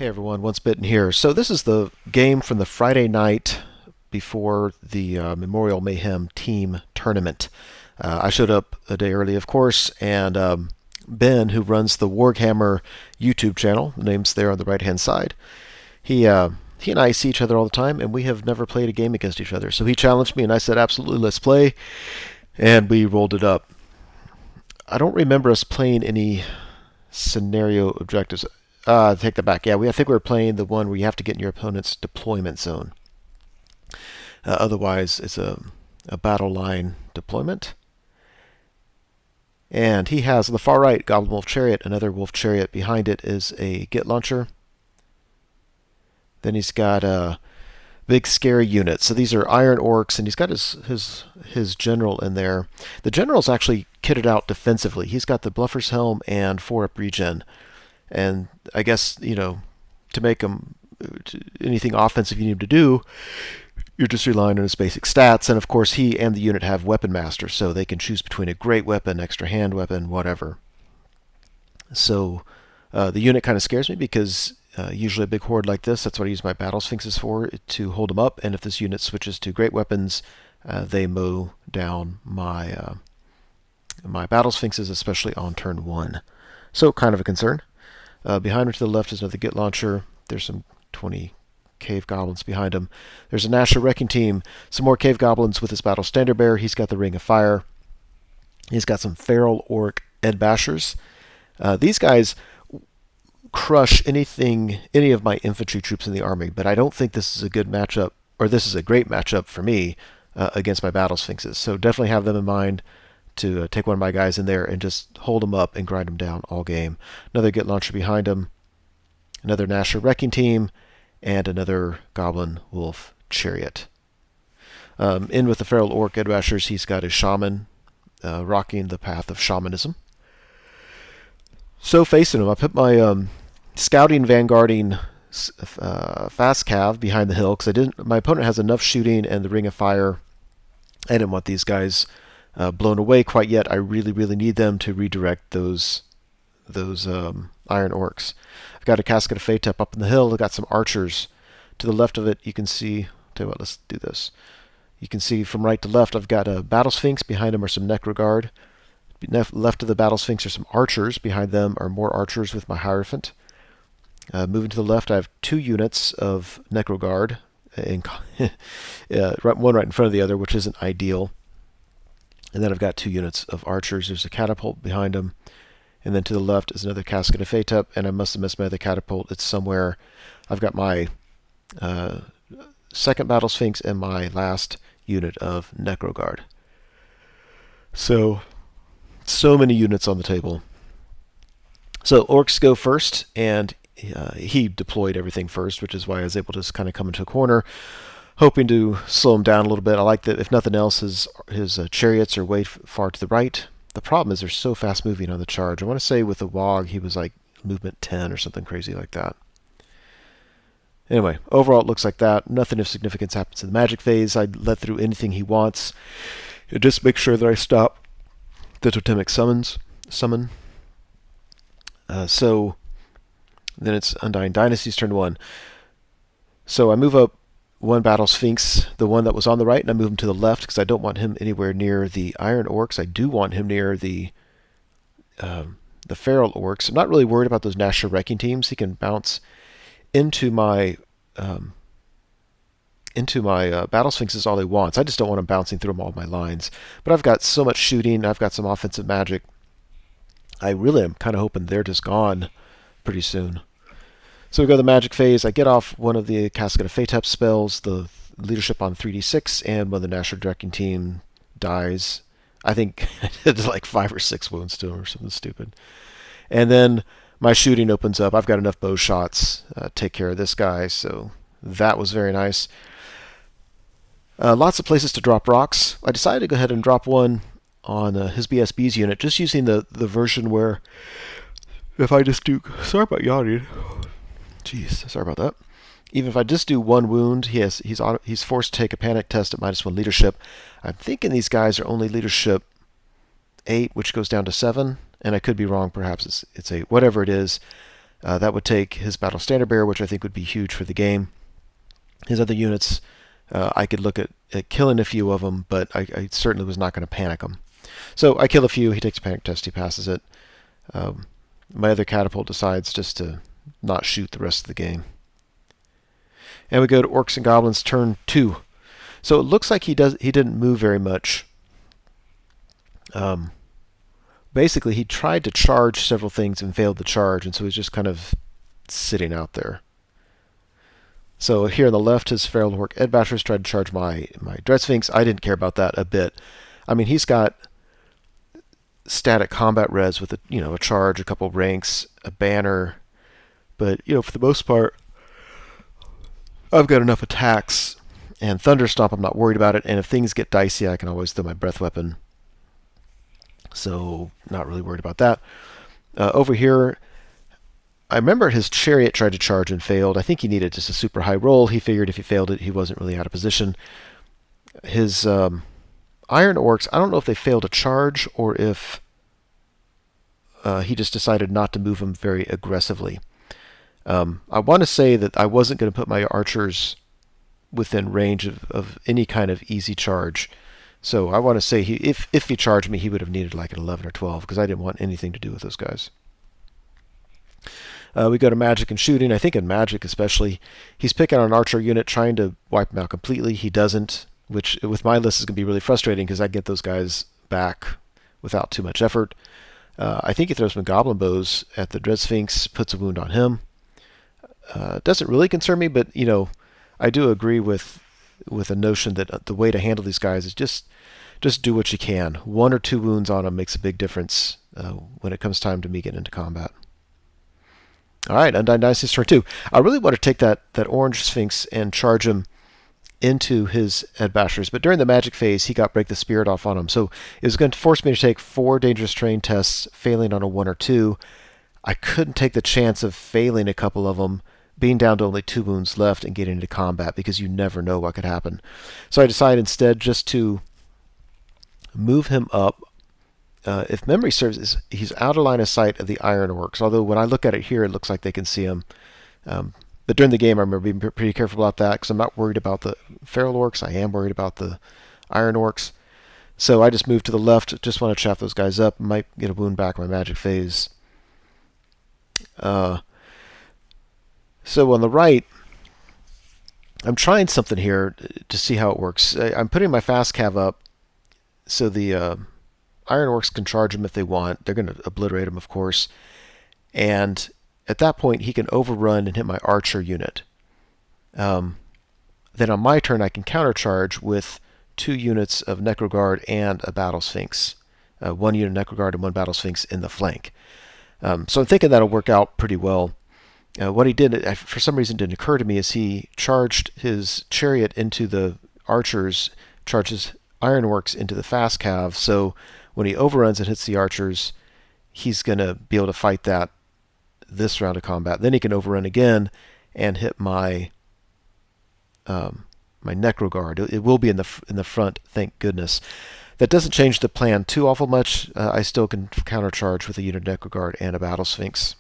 Hey everyone, Once Bitten here. So this is the game from the Friday night before the Memorial Mayhem team tournament. I showed up a day early, of course, and Ben, who runs the Warhammer YouTube channel, the name's there on the right-hand side, he and I see each other all the time, and we have never played a game against each other. So he challenged me, and I said, absolutely, let's play, and we rolled it up. I don't remember us playing any scenario objectives. Take that back. Yeah, I think we were playing the one where you have to get in your opponent's deployment zone. Otherwise, it's a battle line deployment. And he has on the far right Goblin Wolf Chariot. Another Wolf Chariot behind it is a Git launcher. Then he's got a big scary unit. So these are Iron Orcs, and he's got his general in there. The general's actually kitted out defensively. He's got the Bluffer's Helm and 4-up regen. And I guess, to make him anything offensive you need him to do, you're just relying on his basic stats. And of course, he and the unit have Weapon Master, so they can choose between a great weapon, extra hand weapon, whatever. So the unit kind of scares me because usually a big horde like this, that's what I use my Battle Sphinxes for, to hold them up. And if this unit switches to great weapons, they mow down my my Battle Sphinxes, especially on turn 1. So kind of a concern. Behind him to the left is another Git launcher. There's some 20 cave goblins behind him. There's a Nasher wrecking team. Some more cave goblins with his battle standard bearer. He's got the Ring of Fire. He's got some feral orc Ed Bashers. These guys crush any of my infantry troops in the army, but I don't think this is a good matchup, or this is a great matchup for me against my battle sphinxes. So definitely have them in mind to take one of my guys in there and just hold them up and grind them down all game. Another Git launcher behind him, another Nasher wrecking team, and another Goblin Wolf Chariot. In with the Feral Orc Edbashers, he's got his Shaman rocking the path of Shamanism. So facing him, I put my scouting vanguarding fast cav behind the hill because my opponent has enough shooting and the Ring of Fire. I didn't want these guys blown away quite yet. I really, really need them to redirect those Iron Orcs. I've got a Casket of Phatep up in the hill. I've got some archers. To the left of it, you can see... Tell you what, let's do this. You can see from right to left, I've got a Battle Sphinx. Behind them are some Necroguard. Left of the Battle Sphinx are some archers. Behind them are more archers with my Hierophant. Moving to the left, I have 2 units of Necroguard. One right in front of the other, which isn't ideal. And then I've got 2 units of archers. There's a catapult behind them. And then to the left is another Casket of Phatep. And I must have missed my other catapult. It's somewhere. I've got my second Battle Sphinx and my last unit of Necroguard. So many units on the table. So Orcs go first, and he deployed everything first, which is why I was able to just kind of come into a corner, hoping to slow him down a little bit. I like that, if nothing else, his chariots are way far to the right. The problem is they're so fast moving on the charge. I want to say with the Wog, he was like movement 10 or something crazy like that. Anyway, overall it looks like that. Nothing of significance happens in the magic phase. I let through anything he wants. Just make sure that I stop the totemic summon. So then it's Undying Dynasties turn 1. So I move up 1 Battle Sphinx, the one that was on the right, and I move him to the left because I don't want him anywhere near the Iron Orcs. I do want him near the Feral Orcs. I'm not really worried about those Nasher wrecking teams. He can bounce into my Battle Sphinxes all he wants. I just don't want him bouncing through all my lines. But I've got so much shooting. I've got some offensive magic. I really am kind of hoping they're just gone pretty soon. So we go to the magic phase. I get off one of the Casket of Phatep spells, the leadership on 3d6, and when the Nasher wrecking team dies, I think I did like 5 or 6 wounds to him or something stupid. And then my shooting opens up. I've got enough bow shots to take care of this guy, so that was very nice. Lots of places to drop rocks. I decided to go ahead and drop one on his BSB's unit, just using the version where if I just do... Sorry about yawning. Jeez, sorry about that. Even if I just do 1 wound, he's forced to take a panic test at -1 leadership. I'm thinking these guys are only leadership 8, which goes down to 7, and I could be wrong. Perhaps it's 8. Whatever it is, That would take his Battle Standard Bearer, which I think would be huge for the game. His other units, I could look at killing a few of them, but I certainly was not going to panic them. So I kill a few, he takes a panic test, he passes it. My other catapult decides just to not shoot the rest of the game. And we go to Orcs and Goblins turn 2. So it looks like he didn't move very much. Basically, he tried to charge several things and failed the charge, and so he's just kind of sitting out there. So here on the left, his Feral Orc Ed Bashers tried to charge my Dread Sphinx. I didn't care about that a bit. I mean, he's got static combat res with a charge, a couple ranks, a banner, but for the most part, I've got enough attacks. And Thunderstomp, I'm not worried about it. And if things get dicey, I can always throw my Breath Weapon. So, not really worried about that. Over here, I remember his Chariot tried to charge and failed. I think he needed just a super high roll. He figured if he failed it, he wasn't really out of position. His Iron Orcs, I don't know if they failed a charge or if he just decided not to move them very aggressively. I want to say that I wasn't going to put my archers within range of any kind of easy charge. So I want to say if he charged me, he would have needed like an 11 or 12 because I didn't want anything to do with those guys. We go to Magic and Shooting. I think in Magic especially, he's picking on an archer unit trying to wipe him out completely. He doesn't, which with my list is going to be really frustrating because I get those guys back without too much effort. I think he throws some Goblin Bows at the Dread Sphinx, puts a wound on him. Doesn't really concern me, but I do agree with a notion that the way to handle these guys is just do what you can. 1 or 2 wounds on them makes a big difference when it comes time to me getting into combat. All right, Undying Dynasties turn 2. I really want to take that orange Sphinx and charge him into his Ed Bashers, but during the Magic phase, he got Break the Spirit off on him, so it was going to force me to take 4 Dangerous Terrain tests, failing on a 1 or 2. I couldn't take the chance of failing a couple of them, being down to only 2 wounds left and getting into combat because you never know what could happen. So I decided instead just to move him up. If memory serves, he's out of line of sight of the Iron Orcs, although when I look at it here, it looks like they can see him. But during the game, I remember being pretty careful about that because I'm not worried about the Feral Orcs. I am worried about the Iron Orcs. So I just moved to the left, just want to chop those guys up. Might get a wound back in my Magic phase. So on the right, I'm trying something here to see how it works. I'm putting my fast cav up so the Iron Orcs can charge him if they want. They're going to obliterate him, of course. And at that point, he can overrun and hit my archer unit. Then on my turn, I can countercharge with 2 units of Necroguard and a Battle Sphinx. 1 unit Necroguard and 1 Battle Sphinx in the flank. So I'm thinking that'll work out pretty well. What he did, for some reason, didn't occur to me, is he charged his Chariot into the archers, charges Iron Orcs into the fast cav, so when he overruns and hits the archers, he's going to be able to fight that this round of combat. Then he can overrun again and hit my my Necroguard. It will be in the front, thank goodness. That doesn't change the plan too awful much. I still can countercharge with a unit Necroguard and a Battle Sphinx.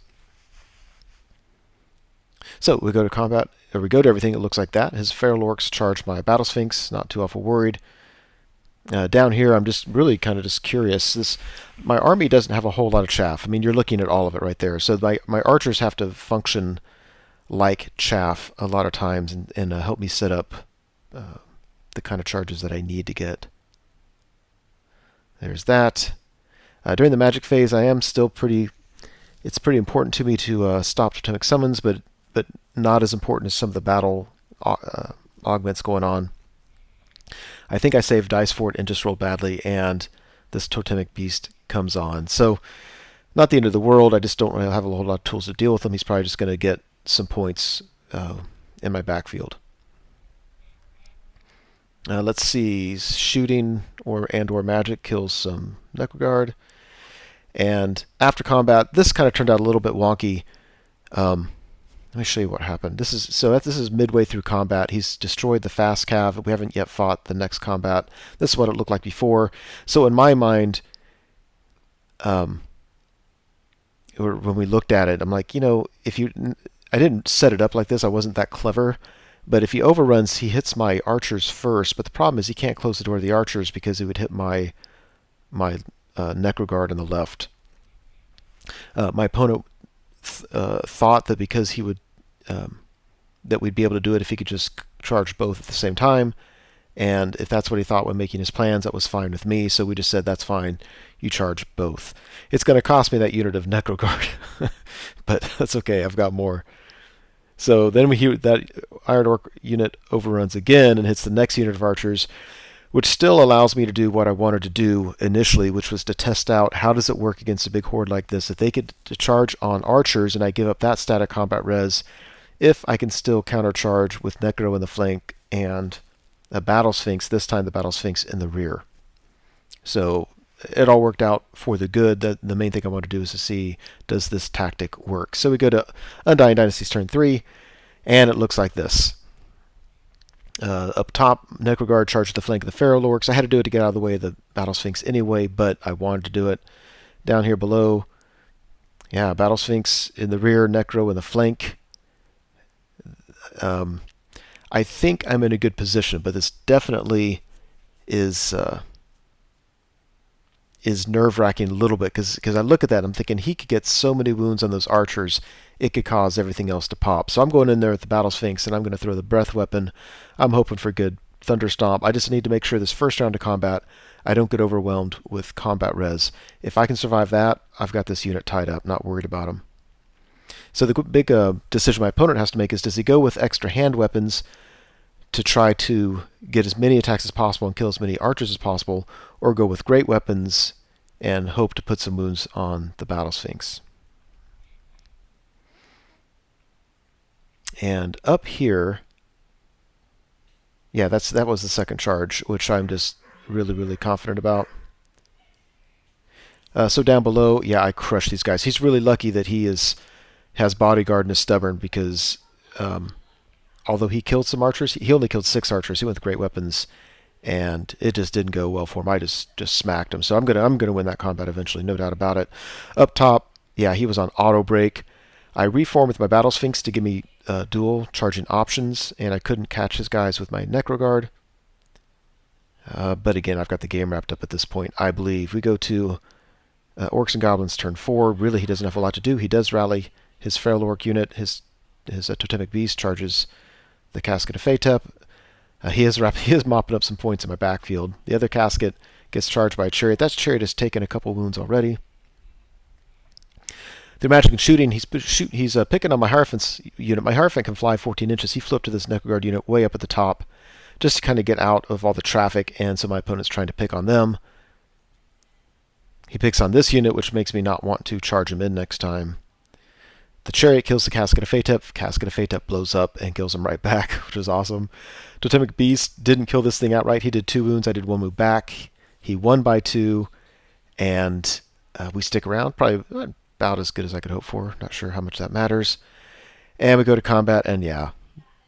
So we go to combat, or we go to everything. It looks like that. His Feral Orcs charge my Battle Sphinx. Not too awful worried. Down here, I'm just really kind of just curious. My army doesn't have a whole lot of chaff. I mean, you're looking at all of it right there. So my archers have to function like chaff a lot of times and help me set up the kind of charges that I need to get. There's that. During the Magic phase, I am still it's pretty important to me to stop totemic summons, but not as important as some of the battle augments going on. I think I saved dice for it and just rolled badly, and this totemic beast comes on. So, not the end of the world. I just don't really have a whole lot of tools to deal with him. He's probably just going to get some points in my backfield. Let's see. Shooting or Magic kills some Necroguard. And after combat, this kind of turned out a little bit wonky. Let me show you what happened. This is midway through combat. He's destroyed the fast cav. We haven't yet fought the next combat. This is what it looked like before. So in my mind, or when we looked at it, I'm like, if you, I didn't set it up like this. I wasn't that clever. But if he overruns, he hits my archers first. But the problem is he can't close the door to the archers because it would hit my Necroguard on the left. My opponent thought that because he would that we'd be able to do it if he could just charge both at the same time. And if that's what he thought when making his plans, that was fine with me. So we just said, that's fine. You charge both. It's going to cost me that unit of Necroguard. But that's okay. I've got more. So then we hear that Iron Orc unit overruns again and hits the next unit of archers, which still allows me to do what I wanted to do initially, which was to test out how does it work against a big horde like this. If they could charge on archers and I give up that static combat res, if I can still countercharge with Necro in the flank and a Battle Sphinx, this time the Battle Sphinx in the rear. So it all worked out for the good. The main thing I want to do is to see, does this tactic work? So we go to Undying Dynasties turn 3, and it looks like this. Up top, Necroguard charged the flank of the Feral Orcs. I had to do it to get out of the way of the Battle Sphinx anyway, but I wanted to do it. Down here below, yeah, Battle Sphinx in the rear, Necro in the flank. I think I'm in a good position, but this definitely is nerve-wracking a little bit because I look at that and I'm thinking he could get so many wounds on those archers, it could cause everything else to pop. So I'm going in there with the Battle Sphinx and I'm going to throw the Breath Weapon. I'm hoping for good Thunder Stomp. I just need to make sure this first round of combat I don't get overwhelmed with combat res. If I can survive that, I've got this unit tied up, not worried about him. So the big decision my opponent has to make is, does he go with extra hand weapons to try to get as many attacks as possible and kill as many archers as possible, or go with great weapons and hope to put some wounds on the Battle Sphinx? And up here, yeah, that was the second charge, which I'm just really, really confident about. So down below, yeah, I crushed these guys. He's really lucky that he has Bodyguard and is stubborn because although he killed some archers, he only killed 6 archers. He went with great weapons, and it just didn't go well for him. I just smacked him. So I'm gonna win that combat eventually, no doubt about it. Up top, yeah, he was on auto break. I reformed with my Battle Sphinx to give me dual charging options, and I couldn't catch his guys with my Necroguard. But again, I've got the game wrapped up at this point, I believe. We go to Orcs and Goblins turn 4. Really, he doesn't have a lot to do. He does rally his Feral Orc unit. His Totemic Beast charges the Casket of Phatep. He is mopping up some points in my backfield. The other Casket gets charged by a Chariot. That Chariot has taken a couple wounds already. Through magic and shooting, he's picking on my Hierophant's unit. My Hierophant can fly 14 inches. He flipped to this Necroguard unit way up at the top just to kind of get out of all the traffic, and so my opponent's trying to pick on them. He picks on this unit, which makes me not want to charge him in next time. The Chariot kills the Casket of Phatep. Casket of Phatep blows up and kills him right back, which is awesome. Totemic Beast didn't kill this thing outright. He did 2 wounds. I did 1 move back. He won by 2, and we stick around. Probably about as good as I could hope for. Not sure how much that matters. And we go to combat, and yeah,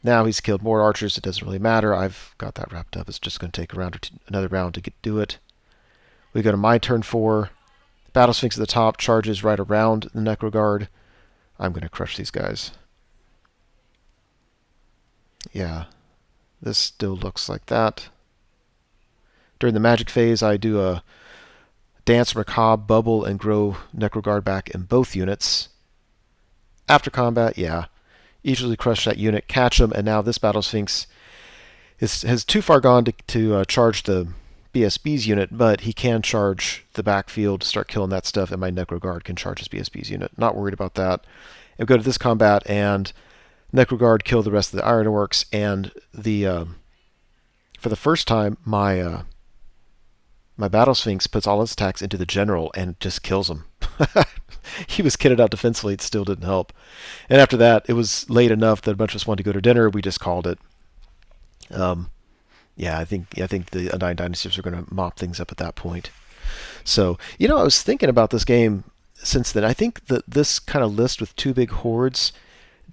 now he's killed more archers. It doesn't really matter. I've got that wrapped up. It's just going to take another round to do it. We go to my turn 4. Battle Sphinx at the top charges right around the Necroguard. I'm going to crush these guys. Yeah, this still looks like that. During the magic phase, I do a Dance Macabre, bubble, and grow Necroguard back in both units. After combat, yeah, easily crush that unit, catch them, and now this Battle Sphinx has too far gone to charge the BSB's unit, but he can charge the backfield to start killing that stuff, and my Necroguard can charge his BSB's unit. Not worried about that. And we go to this combat, and Necroguard kill the rest of the Iron Orcs, and for the first time, my Battle Sphinx puts all his attacks into the general and just kills him. He was kitted out defensively, it still didn't help. And after that, it was late enough that a bunch of us wanted to go to dinner. We just called it. Yeah, I think the Undying Dynasties are going to mop things up at that point. So, I was thinking about this game since then. I think that this kind of list with 2 big hordes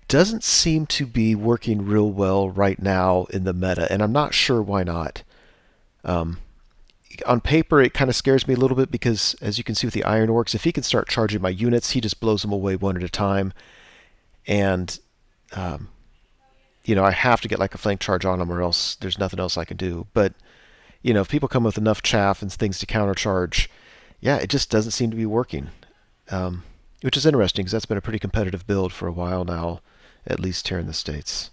doesn't seem to be working real well right now in the meta, and I'm not sure why not. on paper, it kind of scares me a little bit because, as you can see with the Iron Orcs, if he can start charging my units, he just blows them away one at a time. And, um, I have to get like a flank charge on them or else there's nothing else I can do. But, if people come with enough chaff and things to countercharge, yeah, it just doesn't seem to be working. Which is interesting because that's been a pretty competitive build for a while now, at least here in the States.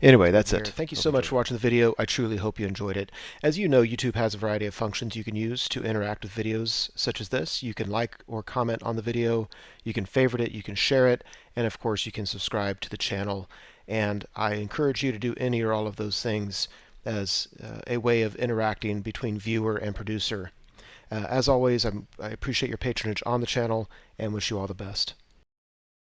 Anyway, that's it. Thank you so much for watching the video. I truly hope you enjoyed it. As you know, YouTube has a variety of functions you can use to interact with videos such as this. You can like or comment on the video, you can favorite it, you can share it, and of course you can subscribe to the channel. And I encourage you to do any or all of those things as a way of interacting between viewer and producer. As always, I appreciate your patronage on the channel and wish you all the best.